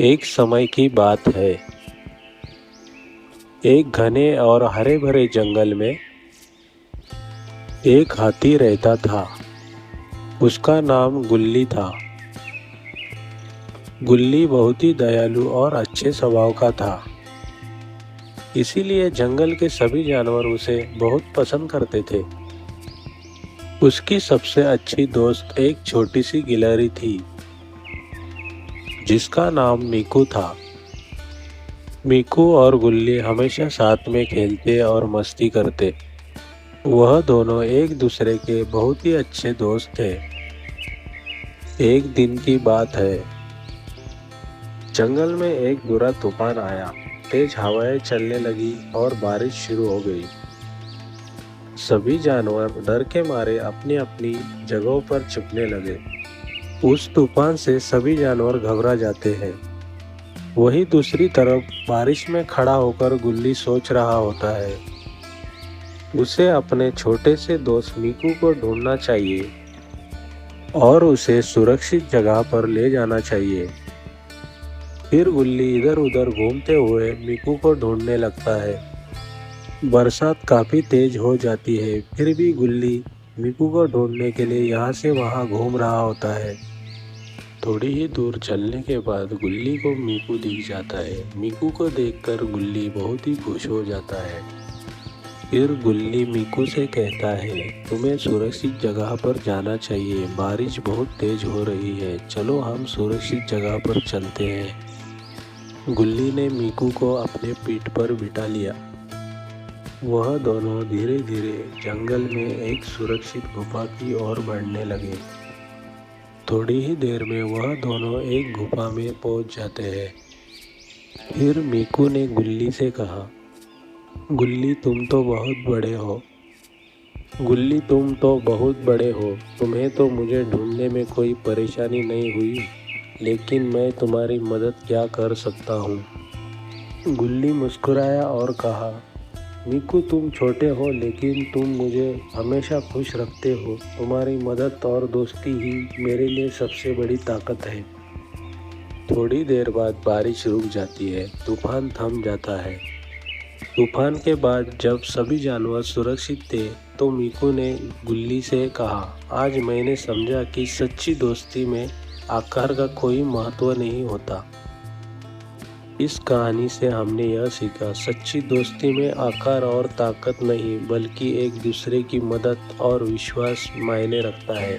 एक समय की बात है। एक घने और हरे भरे जंगल में एक हाथी रहता था। उसका नाम गुल्ली था। गुल्ली बहुत ही दयालु और अच्छे स्वभाव का था। इसीलिए जंगल के सभी जानवर उसे बहुत पसंद करते थे। उसकी सबसे अच्छी दोस्त एक छोटी सी गिलहरी थी जिसका नाम मीकू था। मीकू और गुल्ली हमेशा साथ में खेलते और मस्ती करते। वह दोनों एक दूसरे के बहुत ही अच्छे दोस्त थे। एक दिन की बात है। जंगल में एक बुरा तूफान आया। तेज हवाएं चलने लगी और बारिश शुरू हो गई। सभी जानवर डर के मारे अपनी अपनी जगहों पर छिपने लगे। उस तूफान से सभी जानवर घबरा जाते हैं। वहीं दूसरी तरफ बारिश में खड़ा होकर गुल्ली सोच रहा होता है। उसे अपने छोटे से दोस्त मीकू को ढूंढना चाहिए और उसे सुरक्षित जगह पर ले जाना चाहिए। फिर गुल्ली इधर उधर घूमते हुए मीकू को ढूंढने लगता है। बरसात काफी तेज हो जाती है, फिर भी गुल्ली मीकू को ढूंढने के लिए यहाँ से वहाँ घूम रहा होता है। थोड़ी ही दूर चलने के बाद गुल्ली को मीकू दिख जाता है। मीकू को देखकर गुल्ली बहुत ही खुश हो जाता है। फिर गुल्ली मीकू से कहता है, तुम्हें सुरक्षित जगह पर जाना चाहिए। बारिश बहुत तेज हो रही है, चलो हम सुरक्षित जगह पर चलते हैं। गुल्ली ने मीकू को अपने पीठ पर बिठा लिया। वह दोनों धीरे धीरे जंगल में एक सुरक्षित गुफा की ओर बढ़ने लगे। थोड़ी ही देर में वह दोनों एक गुफा में पहुंच जाते हैं। फिर मीकू ने गुल्ली से कहा, गुल्ली तुम तो बहुत बड़े हो। गुल्ली तुम तो बहुत बड़े हो, तुम्हें तो मुझे ढूंढने में कोई परेशानी नहीं हुई, लेकिन मैं तुम्हारी मदद क्या कर सकता हूँ। गुल्ली मुस्कुराया और कहा, मीकू तुम छोटे हो लेकिन तुम मुझे हमेशा खुश रखते हो। तुम्हारी मदद और दोस्ती ही मेरे लिए सबसे बड़ी ताकत है। थोड़ी देर बाद बारिश रुक जाती है, तूफान थम जाता है। तूफान के बाद जब सभी जानवर सुरक्षित थे तो मीकू ने गुल्ली से कहा, आज मैंने समझा कि सच्ची दोस्ती में आकार का कोई महत्व नहीं होता। इस कहानी से हमने यह सीखा, सच्ची दोस्ती में आकार और ताकत नहीं बल्कि एक दूसरे की मदद और विश्वास मायने रखता है।